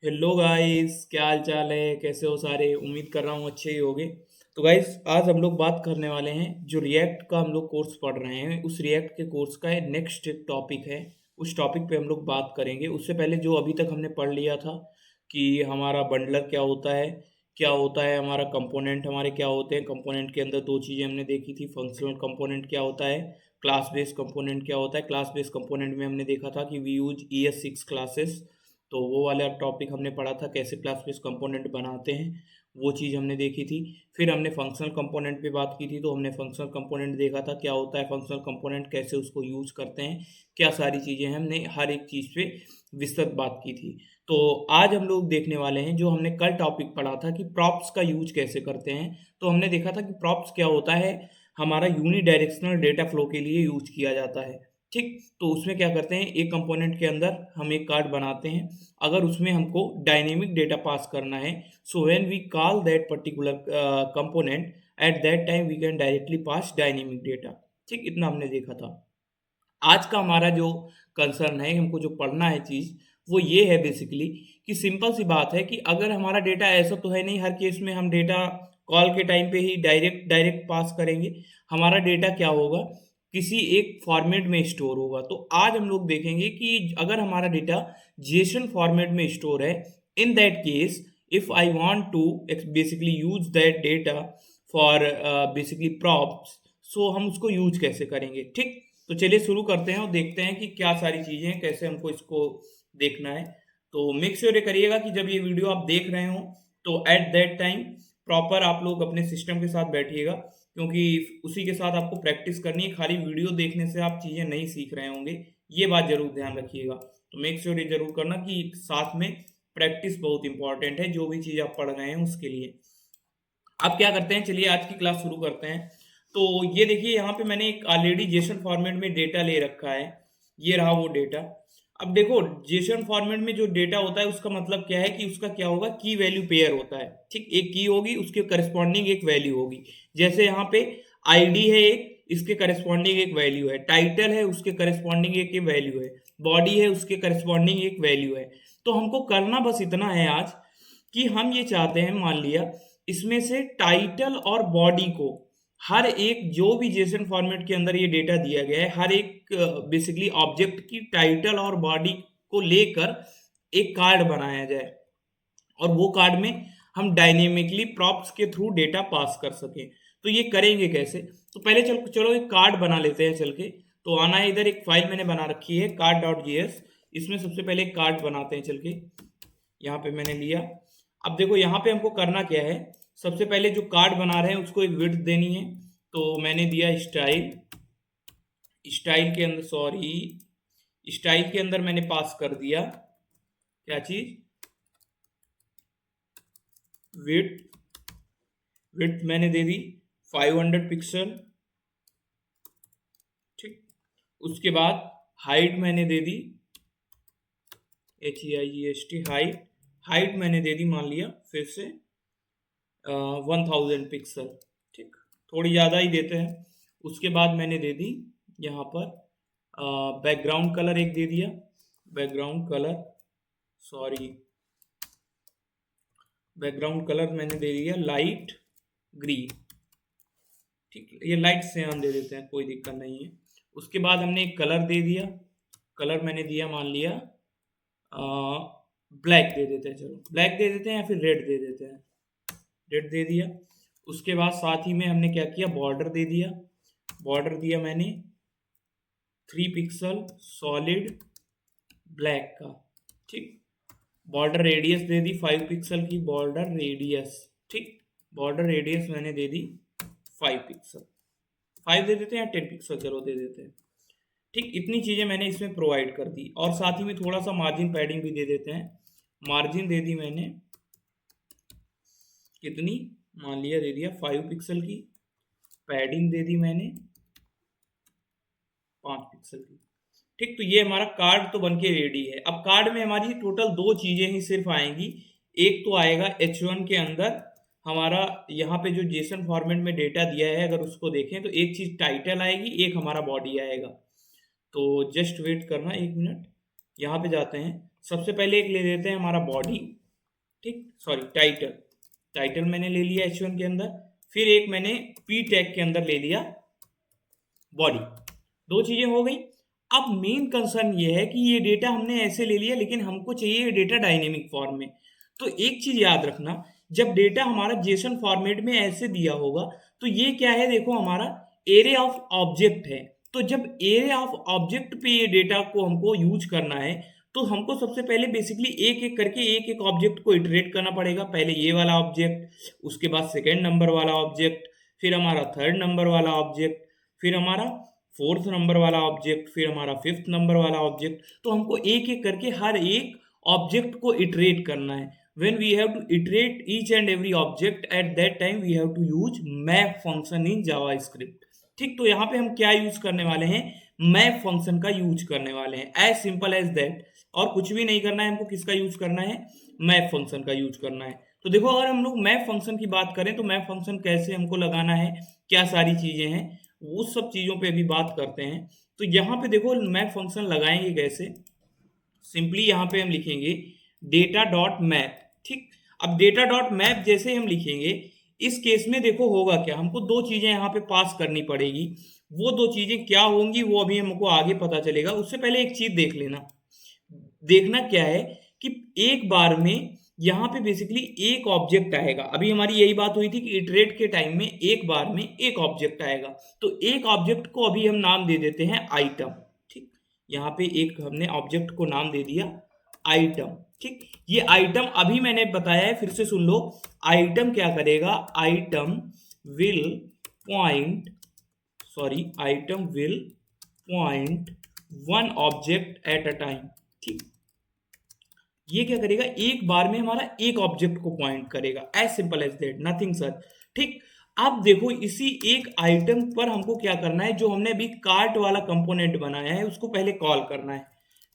Hello guys, क्या हाल चाल है? कैसे हो सारे? उम्मीद कर रहा हूँ अच्छे ही होगे। तो गाइस, आज हम लोग बात करने वाले हैं जो रिएक्ट का हम लोग कोर्स पढ़ रहे हैं, उस रिएक्ट के कोर्स का नेक्स्ट टॉपिक है। उस टॉपिक पे हम लोग बात करेंगे। उससे पहले जो अभी तक हमने पढ़ लिया था कि हमारा बंडलर क्या होता है हमारा कंपोनेंट, हमारे क्या होते हैं कंपोनेंट के अंदर। दो चीज़ें हमने देखी थी, फंक्शनल कंपोनेंट क्या होता है, क्लास बेस्ड कंपोनेंट क्या होता है। क्लास बेस्ड कंपोनेंट में हमने देखा था कि वी यूज ES6 क्लासेस। तो वो वाला टॉपिक हमने पढ़ा था, कैसे क्लास बेस्ड कंपोनेंट बनाते हैं, वो चीज़ हमने देखी थी। फिर हमने फंक्शनल कंपोनेंट पे बात की थी, तो हमने फंक्शनल कंपोनेंट देखा था क्या होता है फंक्शनल कंपोनेंट, कैसे उसको यूज़ करते हैं, क्या सारी चीज़ें हैं। हमने हर एक चीज़ पे विस्तृत बात की थी। तो आज हम लोग देखने वाले हैं जो हमने कल टॉपिक पढ़ा था कि प्रॉप्स का यूज कैसे करते हैं। तो हमने देखा था कि प्रॉप्स क्या होता है, हमारा यूनी डायरेक्शनल डेटा फ्लो के लिए यूज किया जाता है। ठीक, तो उसमें क्या करते हैं, एक कंपोनेंट के अंदर हम एक कार्ड बनाते हैं। अगर उसमें हमको डायनेमिक डेटा पास करना है, so when we call that particular component, at that time we can directly pass dynamic data. ठीक, इतना हमने देखा था। आज का हमारा जो कंसर्न है, हमको जो पढ़ना है चीज़, वो ये है बेसिकली कि सिंपल सी बात है कि अगर हमारा डेटा, ऐसा तो है नहीं हर केस में हम डेटा कॉल के टाइम पे ही डायरेक्ट डायरेक्ट पास करेंगे। हमारा डेटा क्या होगा, किसी एक फॉर्मेट में स्टोर होगा। तो आज हम लोग देखेंगे कि अगर हमारा डेटा जेसन फॉर्मेट में स्टोर है, in that case if I want to basically use that data for basically props, so हम उसको यूज कैसे करेंगे। ठीक, तो चलिए शुरू करते हैं और देखते हैं कि क्या सारी चीज़ें हैं, कैसे हमको इसको देखना है। तो मेक श्योर ये करिएगा कि जब ये वीडियो आप देख रहे हो, तो एट दैट टाइम प्रॉपर आप लोग अपने सिस्टम के साथ बैठिएगा, क्योंकि उसी के साथ आपको प्रैक्टिस करनी है। खाली वीडियो देखने से आप चीज़ें नहीं सीख रहे होंगे, ये बात जरूर ध्यान रखिएगा। तो मेक श्योर ये जरूर करना कि साथ में प्रैक्टिस बहुत इंपॉर्टेंट है, जो भी चीज़ आप पढ़ रहे हैं उसके लिए। अब क्या करते हैं, चलिए आज की क्लास शुरू करते हैं। तो ये देखिए, यहाँ पे मैंने एक ऑलरेडी जेसन फॉर्मेट में डेटा ले रखा है। ये रहा वो डेटा। अब देखो, जेसन फॉर्मेट में जो डेटा होता है उसका मतलब क्या है कि उसका क्या होगा, की वैल्यू पेयर होता है। ठीक, एक की होगी, उसके करस्पॉन्डिंग एक वैल्यू होगी। जैसे यहाँ पे आईडी है एक, इसके करस्पॉन्डिंग एक वैल्यू है। टाइटल है, उसके करस्पॉन्डिंग एक वैल्यू है। बॉडी है, उसके करस्पॉन्डिंग एक वैल्यू है। तो हमको करना बस इतना है आज कि हम ये चाहते हैं, मान लिया इसमें से टाइटल और बॉडी को, हर एक जो भी जेसन फॉर्मेट के अंदर ये डेटा दिया गया है, हर एक बेसिकली ऑब्जेक्ट की टाइटल और बॉडी को लेकर एक कार्ड बनाया जाए, और वो कार्ड में हम डायनेमिकली प्रॉप्स के थ्रू डेटा पास कर सकें। तो ये करेंगे कैसे? तो पहले चलो चलो एक कार्ड बना लेते हैं चल के। तो आना है, इधर एक फाइल मैंने बना रखी है card.js। इसमें सबसे पहले एक कार्ड बनाते हैं चल के। यहाँ पे मैंने लिया। अब देखो यहाँ पे हमको करना क्या है, सबसे पहले जो कार्ड बना रहे हैं उसको एक विड्थ देनी है। तो मैंने दिया स्टाइल। स्टाइल के अंदर, सॉरी, स्टाइल के अंदर मैंने पास कर दिया क्या चीज, विड्थ। विड्थ मैंने दे दी 500 पिक्सल। ठीक, उसके बाद हाइट मैंने दे दी HEIGHT हाइट। हाइट मैंने दे दी, मान लिया फिर से 1000 पिक्सल। ठीक, थोड़ी ज़्यादा ही देते हैं। उसके बाद मैंने दे दी यहाँ पर बैकग्राउंड कलर एक दे दिया। Background colour, sorry, background colour मैंने दे दिया लाइट ग्रीन। ठीक, ये लाइट सियान दे देते हैं, कोई दिक्कत नहीं है। उसके बाद हमने एक कलर दे दिया। कलर मैंने दिया, मान लिया ब्लैक दे देते हैं, चलो ब्लैक दे देते हैं या फिर रेड दे देते हैं। रेड दे दिया। उसके बाद साथ ही में हमने क्या किया, बॉर्डर दे दिया। बॉर्डर दिया मैंने 3 पिक्सल सॉलिड ब्लैक का। ठीक, बॉर्डर रेडियस दे दी 5 पिक्सल की बॉर्डर रेडियस। ठीक, बॉर्डर रेडियस मैंने दे दी 5 पिक्सल। 5 दे देते हैं या 10 पिक्सल, चलो दे देते हैं। ठीक, इतनी चीज़ें मैंने इसमें प्रोवाइड कर दी, और साथ ही में थोड़ा सा मार्जिन पैडिंग भी दे देते हैं। मार्जिन दे दी मैंने कितनी, मान लिया दे दिया 5 पिक्सल की। पैडिंग दे दी मैंने 5 पिक्सल की। ठीक, तो ये हमारा कार्ड तो बनके रेडी है। अब कार्ड में हमारी टोटल दो चीजें ही सिर्फ आएंगी। एक तो आएगा H1 के अंदर हमारा, यहाँ पे जो जेसन फॉर्मेट में डेटा दिया है अगर उसको देखें, तो एक चीज टाइटल आएगी, एक हमारा बॉडी आएगा। तो जस्ट वेट करना 1 मिनट, यहाँ पे जाते हैं। सबसे पहले एक ले लेते हैं हमारा बॉडी, ठीक, सॉरी टाइटल, टाइटल मैंने ले लिया H1 के अंदर, फिर एक मैंने P टैग के अंदर ले लिया बॉडी, दो चीजें हो गई। अब मेन कंसर्न ये है कि ये डेटा हमने ऐसे ले लिया, लेकिन हमको चाहिए ये डेटा डायनेमिक फॉर्म में। तो एक चीज याद रखना, जब डेटा हमारा जेसन फॉर्मेट में ऐसे दिया होगा तो ये क्या है, देखो हमारा एरे ऑफ ऑब्जेक्ट है। तो जब एरे ऑफ ऑब्जेक्ट पे ये डेटा को हमको यूज करना है, तो हमको सबसे पहले बेसिकली एक एक करके एक एक ऑब्जेक्ट को इटरेट करना पड़ेगा। पहले ये वाला ऑब्जेक्ट, उसके बाद सेकेंड नंबर वाला ऑब्जेक्ट, फिर हमारा थर्ड नंबर वाला ऑब्जेक्ट, फिर हमारा फोर्थ नंबर वाला ऑब्जेक्ट, फिर हमारा फिफ्थ नंबर वाला ऑब्जेक्ट। तो हमको एक एक करके हर एक ऑब्जेक्ट को इटरेट करना है। when we have to iterate each and every object, at that time we have to use map function in javascript। ठीक, तो यहाँ पे हम क्या यूज करने वाले हैं, मैप फंक्शन का यूज करने वाले हैं, एज सिंपल एज दैट। और कुछ भी नहीं करना है हमको, किसका यूज करना है, मैप फंक्शन का यूज करना है। तो देखो, अगर हम लोग मैप फंक्शन की बात करें तो मैप फंक्शन कैसे हमको लगाना है, क्या सारी चीजें हैं, वो सब चीजों पे अभी बात करते हैं। तो यहाँ पे देखो मैप फंक्शन लगाएंगे कैसे, सिंपली यहाँ पे हम लिखेंगे डेटा डॉट मैप। ठीक, अब डेटा डॉट मैप जैसे हम लिखेंगे, इस केस में देखो होगा क्या, हमको दो चीजें यहाँ पे पास करनी पड़ेगी। वो दो चीजें क्या होंगी वो अभी हमको आगे पता चलेगा। उससे पहले एक चीज देख लेना, देखना क्या है कि एक बार में यहाँ पे बेसिकली एक ऑब्जेक्ट आएगा। अभी हमारी यही बात हुई थी कि इटरेट के टाइम में एक बार में एक ऑब्जेक्ट आएगा। तो एक ऑब्जेक्ट को अभी हम नाम दे देते हैं आइटम। ठीक, यहाँ पे एक हमने ऑब्जेक्ट को नाम दे दिया आइटम। ठीक, ये आइटम अभी मैंने बताया है, फिर से सुन लो। आइटम क्या करेगा, item will point one object at a time. ठीक, ये क्या करेगा, एक बार में हमारा एक ऑब्जेक्ट को पॉइंट करेगा, as simple as that, nothing sir. ठीक, अब देखो इसी एक आइटम पर हमको क्या करना है, जो हमने अभी कार्ट वाला कंपोनेंट बनाया है उसको पहले कॉल करना है।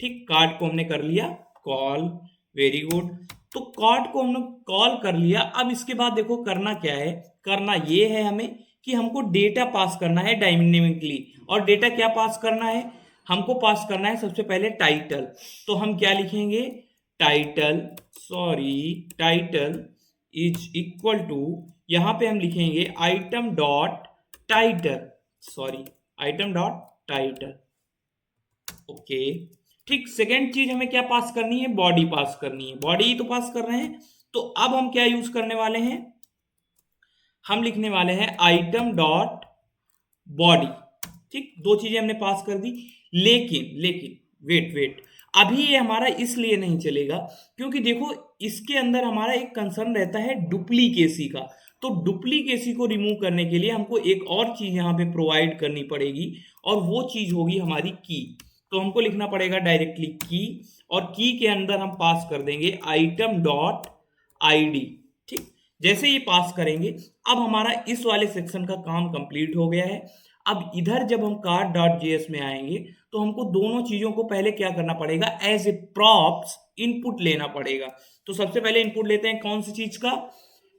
ठीक, कार्ट को हमने कर लिया कॉल, वेरी गुड। तो कार्ट को हमने कॉल कर लिया। अब इसके बाद देखो करना क्या है, करना ये है हमें कि हमको डेटा पास करना है डायनेमिकली। और डेटा क्या पास करना है, हमको पास करना है सबसे पहले टाइटल। तो हम क्या लिखेंगे, टाइटल इज इक्वल टू, यहां पे हम लिखेंगे आइटम डॉट टाइटल। ओके, ठीक, सेकेंड चीज हमें क्या पास करनी है, बॉडी पास करनी है। बॉडी ही तो पास कर रहे हैं। तो अब हम क्या यूज करने वाले हैं, हम लिखने वाले हैं आइटम डॉट बॉडी। ठीक, दो चीजें हमने पास कर दी। लेकिन वेट, अभी ये हमारा इसलिए नहीं चलेगा क्योंकि देखो इसके अंदर हमारा एक कंसर्न रहता है डुप्लीकेसी का। तो डुप्लीकेसी को रिमूव करने के लिए हमको एक और चीज यहाँ पे प्रोवाइड करनी पड़ेगी, और वो चीज होगी हमारी की। तो हमको लिखना पड़ेगा डायरेक्टली की, और की के अंदर हम पास कर देंगे आइटम डॉट आईडी। ठीक, जैसे ये पास करेंगे, अब हमारा इस वाले सेक्शन का काम कंप्लीट हो गया है। अब इधर जब हम कार्ड डॉट जेएस में आएंगे तो हमको दोनों चीजों को पहले क्या करना पड़ेगा, एज ए प्रॉप्स इनपुट लेना पड़ेगा। तो सबसे पहले इनपुट लेते हैं कौन सी चीज का,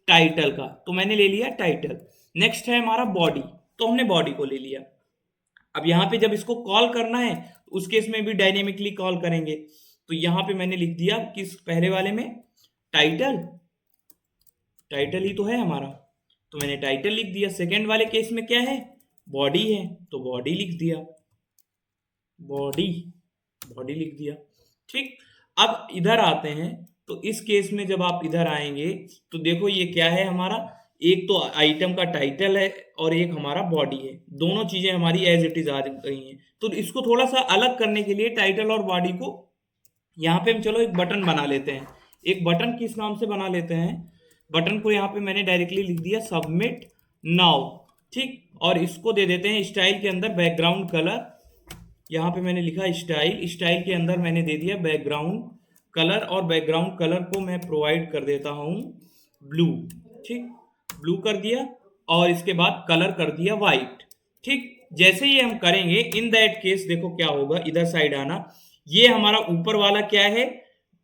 टाइटल का। तो मैंने ले लिया टाइटल। नेक्स्ट है हमारा बॉडी, तो हमने बॉडी को ले लिया। अब यहाँ पे जब इसको कॉल करना है तो उस केस में भी डायनेमिकली कॉल करेंगे। तो यहाँ पे मैंने लिख दिया किस पहले वाले में, टाइटल ही तो है हमारा, तो मैंने टाइटल लिख दिया। सेकेंड वाले केस में क्या है, बॉडी है, तो बॉडी लिख दिया, बॉडी लिख दिया। ठीक, अब इधर आते हैं। तो इस केस में जब आप इधर आएंगे तो देखो ये क्या है हमारा, एक तो आइटम का टाइटल है और एक हमारा बॉडी है। दोनों चीजें हमारी एज इट इज आ गई हैं। तो इसको थोड़ा सा अलग करने के लिए टाइटल और बॉडी को यहाँ पे हम चलो एक बटन बना लेते हैं। एक बटन किस नाम से बना लेते हैं, बटन को यहाँ पे मैंने डायरेक्टली लिख दिया सबमिट नाउ। ठीक, और इसको दे देते हैं स्टाइल के अंदर बैकग्राउंड कलर। यहाँ पे मैंने लिखा स्टाइल के अंदर मैंने दे दिया बैकग्राउंड कलर, और बैकग्राउंड कलर को मैं प्रोवाइड कर देता हूँ ब्लू। ठीक, ब्लू कर दिया, और इसके बाद कलर कर दिया व्हाइट। ठीक, जैसे ये हम करेंगे इन दैट केस देखो क्या होगा, इधर साइड आना, ये हमारा ऊपर वाला क्या है,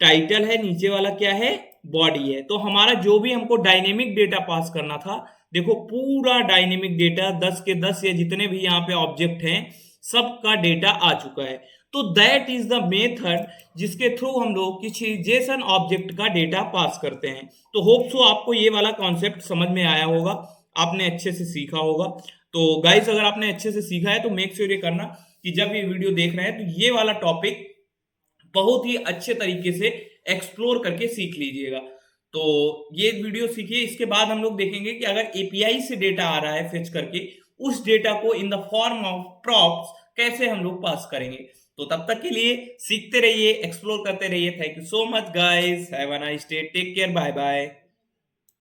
टाइटल है, नीचे वाला क्या है, बॉडी है। तो हमारा जो भी हमको डायनेमिक डेटा पास करना था, देखो पूरा डायनेमिक डेटा 10 के 10 या जितने भी यहाँ पे ऑब्जेक्ट हैं सबका डेटा आ चुका है। तो दैट इज द मेथड जिसके थ्रू हम लोग किसी जेसन ऑब्जेक्ट का डेटा पास करते हैं। तो होप सो आपको ये वाला कॉन्सेप्ट समझ में आया होगा, आपने अच्छे से सीखा होगा। तो गाइस अगर आपने अच्छे से सीखा है तो मेक श्योर ये करना कि जब ये वीडियो देख रहे हैं तो ये वाला टॉपिक बहुत ही अच्छे तरीके से एक्सप्लोर करके सीख लीजिएगा। तो ये वीडियो सीखिए, इसके बाद हम लोग देखेंगे कि अगर एपीआई से डेटा आ रहा है फेच करके, उस डेटा को in the form of props कैसे हम लोग पास करेंगे। तो तब तक के लिए सीखते रहिए, एक्सप्लोर करते रहिए। Thank you so much guys, have a nice day, take care, bye bye.